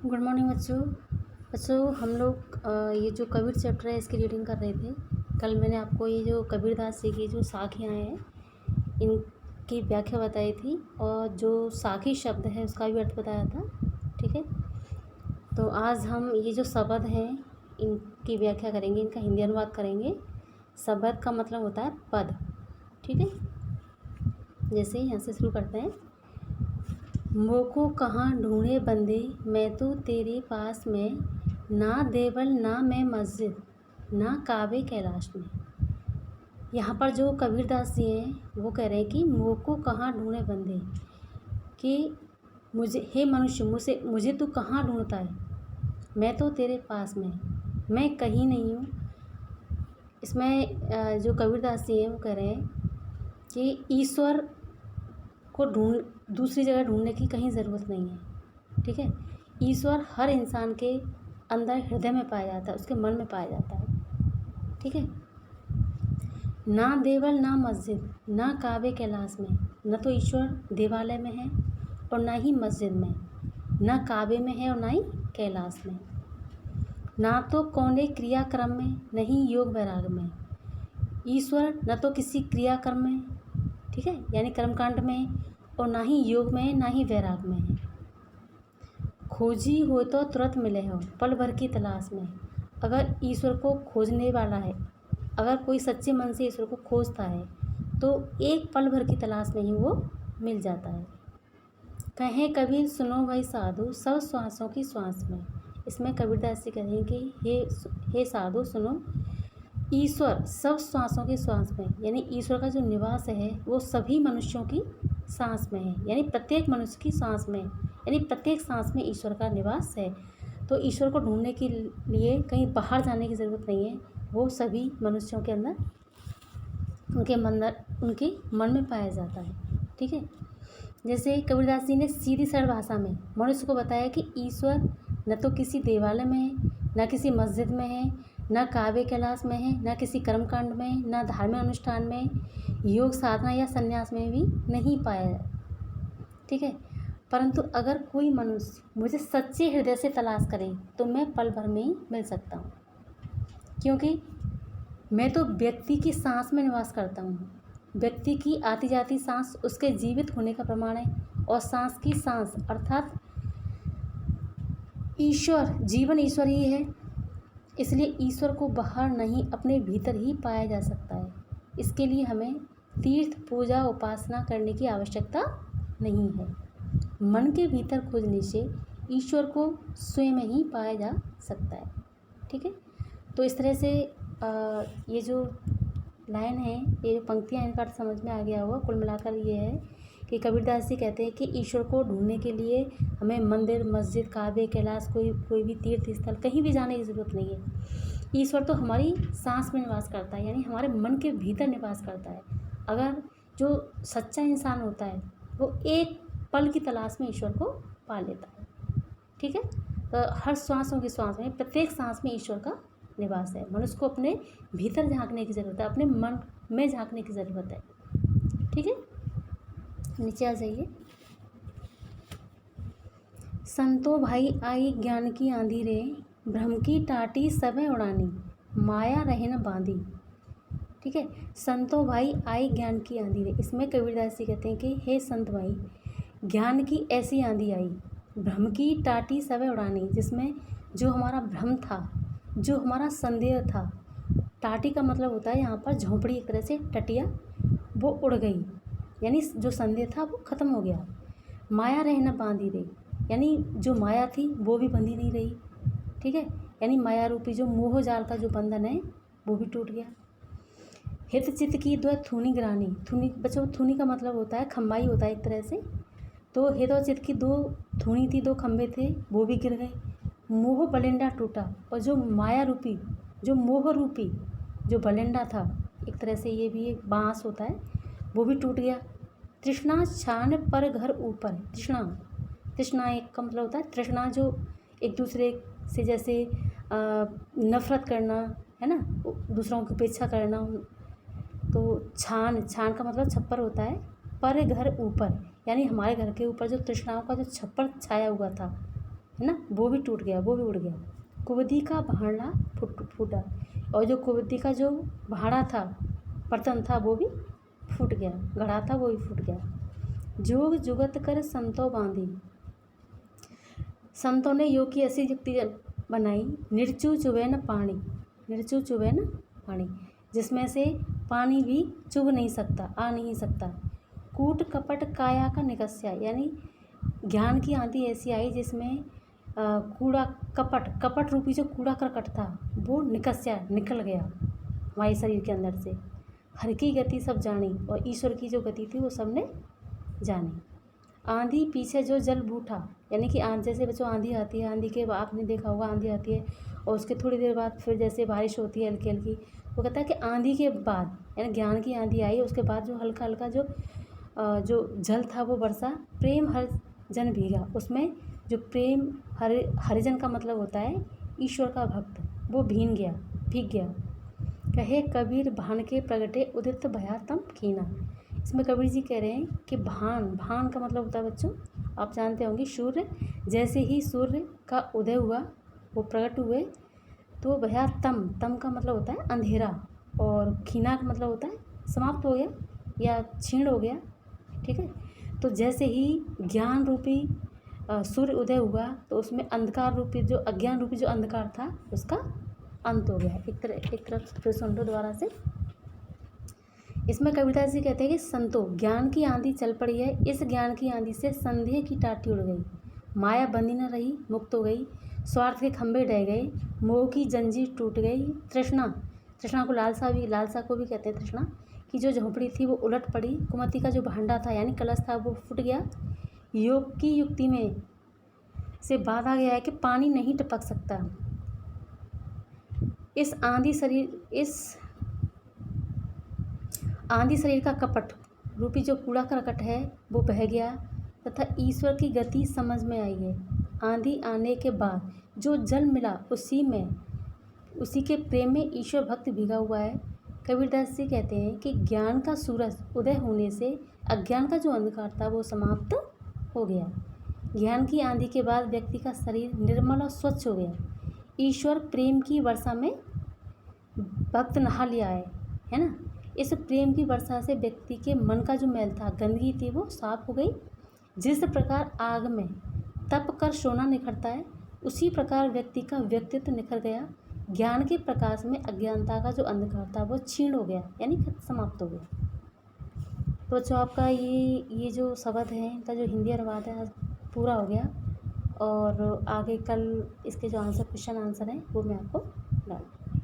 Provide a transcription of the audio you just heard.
Good morning बच्चों हम लोग ये जो कबीर चैप्टर है इसकी रीडिंग कर रहे थे। कल मैंने आपको ये जो कबीरदास जी की जो साखियाँ हैं इनकी व्याख्या बताई थी और जो साखी शब्द है उसका भी अर्थ बताया था। ठीक है, तो आज हम ये जो शब्द हैं इनकी व्याख्या करेंगे, इनका हिंदी अनुवाद करेंगे। शब्द का मतलब होता है पद। ठीक है, जैसे यहाँ से शुरू करते हैं। मोको कहाँ ढूंढे बंदे, मैं तो तेरे पास में, ना देवल ना मैं मस्जिद, ना काबे कैलाश में। यहाँ पर जो कबीरदास जी हैं वो कह रहे हैं कि मोको कहाँ ढूंढे बंदे, कि मुझे, हे मनुष्य, मुझे तू कहाँ ढूंढता है, मैं तो तेरे पास में, मैं कहीं नहीं हूँ। इसमें जो कबीरदास जी हैं वो कह रहे हैं कि ईश्वर को दूसरी जगह ढूंढने की कहीं ज़रूरत नहीं है। ठीक है, ईश्वर हर इंसान के अंदर हृदय में पाया जाता है, उसके मन में पाया जाता है। ठीक है, ना देवल ना मस्जिद ना काबे कैलाश में, न तो ईश्वर देवालय में है और ना ही मस्जिद में, ना काबे में है और ना ही कैलाश में, ना तो कौने क्रियाक्रम में, नहीं योग वैराग में। ईश्वर न तो किसी क्रियाक्रम में, ठीक है, यानी कर्मकांड में, और ना ही योग में, ना ही वैराग में है। खोजी हो तो तुरंत मिले हो, पल भर की तलाश में। अगर ईश्वर को खोजने वाला है, अगर कोई सच्चे मन से ईश्वर को खोजता है तो एक पल भर की तलाश में ही वो मिल जाता है। कहें कबीर सुनो भाई साधु, सब श्वासों की श्वास में। इसमें कबीरदास जी कहें कि हे साधु सुनो, ईश्वर सब श्वासों की श्वास में, यानी ईश्वर का जो निवास है वो सभी मनुष्यों की सांस में है, यानी प्रत्येक मनुष्य की सांस में, यानी प्रत्येक सांस में ईश्वर का निवास है। तो ईश्वर को ढूंढने के लिए कहीं बाहर जाने की ज़रूरत नहीं है, वो सभी मनुष्यों के अंदर, उनके मन में पाया जाता है। ठीक है, जैसे कबीरदास जी ने सीधी सरल भाषा में मनुष्य को बताया कि ईश्वर न तो किसी देवालय में है, न किसी मस्जिद में है, न काबे कैलाश में है, न किसी कर्मकांड में, न धार्मिक अनुष्ठान में, योग साधना या संन्यास में भी नहीं पाया जाए। ठीक है, परंतु अगर कोई मनुष्य मुझे सच्चे हृदय से तलाश करे तो मैं पल भर में ही मिल सकता हूँ, क्योंकि मैं तो व्यक्ति की सांस में निवास करता हूँ। व्यक्ति की आती जाती सांस उसके जीवित होने का प्रमाण है, और सांस की सांस अर्थात ईश्वर, जीवन ईश्वर ही है। इसलिए ईश्वर को बाहर नहीं, अपने भीतर ही पाया जा सकता है। इसके लिए हमें तीर्थ पूजा उपासना करने की आवश्यकता नहीं है। मन के भीतर खोजने से ईश्वर को स्वयं ही पाया जा सकता है। ठीक है, तो इस तरह से ये जो लाइन है, ये जो पंक्तियाँ, इनका अर्थ समझ में आ गया होगा। कुल मिलाकर ये है कि कबीरदास जी कहते हैं कि ईश्वर को ढूंढने के लिए हमें मंदिर, मस्जिद, काबे, कैलाश, कोई भी तीर्थ स्थल कहीं भी जाने की ज़रूरत नहीं है। ईश्वर तो हमारी सांस में निवास करता है, यानी हमारे मन के भीतर निवास करता है। अगर जो सच्चा इंसान होता है वो एक पल की तलाश में ईश्वर को पा लेता है। ठीक है, तो हर श्वासों की श्वास में, प्रत्येक सांस में ईश्वर का निवास है। मनुष्य को अपने भीतर झांकने की ज़रूरत है, अपने मन में झांकने की ज़रूरत है। ठीक है, नीचे आ जाइए। संतो भाई आई ज्ञान की आंधी रे, भ्रम की टाटी सबे उड़ानी, माया रहे न बांधी। ठीक है, संतो भाई आई ज्ञान की आंधी रे। इसमें कबीरदास जी कहते हैं कि हे संत भाई, ज्ञान की ऐसी आंधी आई, भ्रम की टाटी सबे उड़ानी, जिसमें जो हमारा भ्रम था, जो हमारा संदेह था, टाटी का मतलब होता है यहाँ पर झोंपड़ी, एक तरह से टटिया, वो उड़ गई, यानी जो संदेह था वो ख़त्म हो गया। माया रहना बांधी रही, यानी जो माया थी वो भी बंधी नहीं रही। ठीक है, यानी माया रूपी जो मोह जाल का जो बंधन है वो भी टूट गया। हित चित्त की दो थूनी गिरानी, थूनी बच्चों, थूनी का मतलब होता है खम्बाई होता है एक तरह से। तो हित और चित्त की दो थूनी थी, दो खम्भे थे, वो भी गिर गए। मोह बलिंडा टूटा, और जो माया रूपी, जो मोह रूपी जो बलिंडा था, एक तरह से ये भी एक बांस होता है, वो भी टूट गया। तृष्णा छान पर घर ऊपर, तृष्णा एक का मतलब होता है तृष्णा, जो एक दूसरे से जैसे नफरत करना है ना, दूसरों की उपेक्षा करना। तो छान का मतलब छप्पर होता है, पर घर ऊपर, यानी हमारे घर के ऊपर जो तृष्णाओं का जो छप्पर छाया हुआ था, है ना, वो भी टूट गया, वो भी उड़ गया। कुबदी का भांडा फूटा, और जो कुबदी का जो भांडा था, बर्तन था, वो भी फूट गया, घड़ा था वो भी फूट गया। जोग जुगत कर संतो बांधी, संतों ने योग की ऐसी युक्ति बनाई, निर्चु चुभे न पानी, निर्चु चुभे न पानी, जिसमें से पानी भी चुभ नहीं सकता, आ नहीं सकता। कूट कपट काया का निकस्या, यानी ज्ञान की आंधी ऐसी आई जिसमें कूड़ा कपट रूपी जो कूड़ा करकट था वो निकस्या, निकल गया हमारे शरीर के अंदर से। हर की गति सब जानी, और ईश्वर की जो गति थी वो सबने जानी। आंधी पीछे जो जल बूठा, यानी कि जैसे बच्चों आंधी आती है, आंधी के आपने देखा होगा आंधी आती है और उसके थोड़ी देर बाद फिर जैसे बारिश होती है हल्की हल्की, वो कहता है कि आंधी के बाद, यानी ज्ञान की आंधी आई, उसके बाद जो हल्का हल्का जो जल था वो बरसा, प्रेम हर जन भीगा, उसमें जो प्रेम हरिजन का मतलब होता है ईश्वर का भक्त, वो भीग गया। कहे कबीर भान के प्रगटे उदित भया तम कीना, इसमें कबीर जी कह रहे हैं कि भान का मतलब होता है बच्चों, आप जानते होंगे सूर्य, जैसे ही सूर्य का उदय हुआ, वो प्रकट हुए, तो भया तम का मतलब होता है अंधेरा, और खीना का मतलब होता है समाप्त हो गया या क्षीण हो गया, ठीक है। तो जैसे ही ज्ञान रूपी सूर्य उदय हुआ, तो उसमें अंधकार रूपी जो अज्ञान रूपी जो अंधकार था उसका अंत हो गया। एक तरफ फिर सुन लो दोबारा से। इसमें कबीरदास जी कहते हैं कि संतो, ज्ञान की आंधी चल पड़ी है, इस ज्ञान की आंधी से संदेह की टाटी उड़ गई, माया बंदी न रही, मुक्त हो गई, स्वार्थ के खंभे ढह गए, मोह की जंजीर टूट गई, तृष्णा को लालसा को भी कहते हैं तृष्णा की जो झोंपड़ी थी वो उलट पड़ी, कुमति का जो भांडा था यानी कलश था वो फूट गया। योग की युक्ति में से बाधा गया है कि पानी नहीं टपक सकता। इस आंधी शरीर का कपट रूपी जो कूड़ा करकट है वो बह गया, तथा ईश्वर की गति समझ में आई है। आंधी आने के बाद जो जल मिला उसी के प्रेम में ईश्वर भक्त भीगा हुआ है। कबीरदास जी कहते हैं कि ज्ञान का सूरज उदय होने से अज्ञान का जो अंधकार था वो समाप्त हो गया। ज्ञान की आंधी के बाद व्यक्ति का शरीर निर्मल और स्वच्छ हो गया। ईश्वर प्रेम की वर्षा में भक्त नहा लिया है ना। इस प्रेम की वर्षा से व्यक्ति के मन का जो मैल था, गंदगी थी, वो साफ हो गई। जिस प्रकार आग में तप कर सोना निखरता है, उसी प्रकार व्यक्ति का व्यक्तित्व निखर गया। ज्ञान के प्रकाश में अज्ञानता का जो अंधकार था वो क्षीण हो गया, यानी समाप्त हो गया। तो बच्चों आपका ये जो शब्द है इनका जो हिंदी अनुवाद है आज पूरा हो गया, और आगे कल इसके जो क्वेश्चन आंसर हैं वो मैं आपको डालूँगी।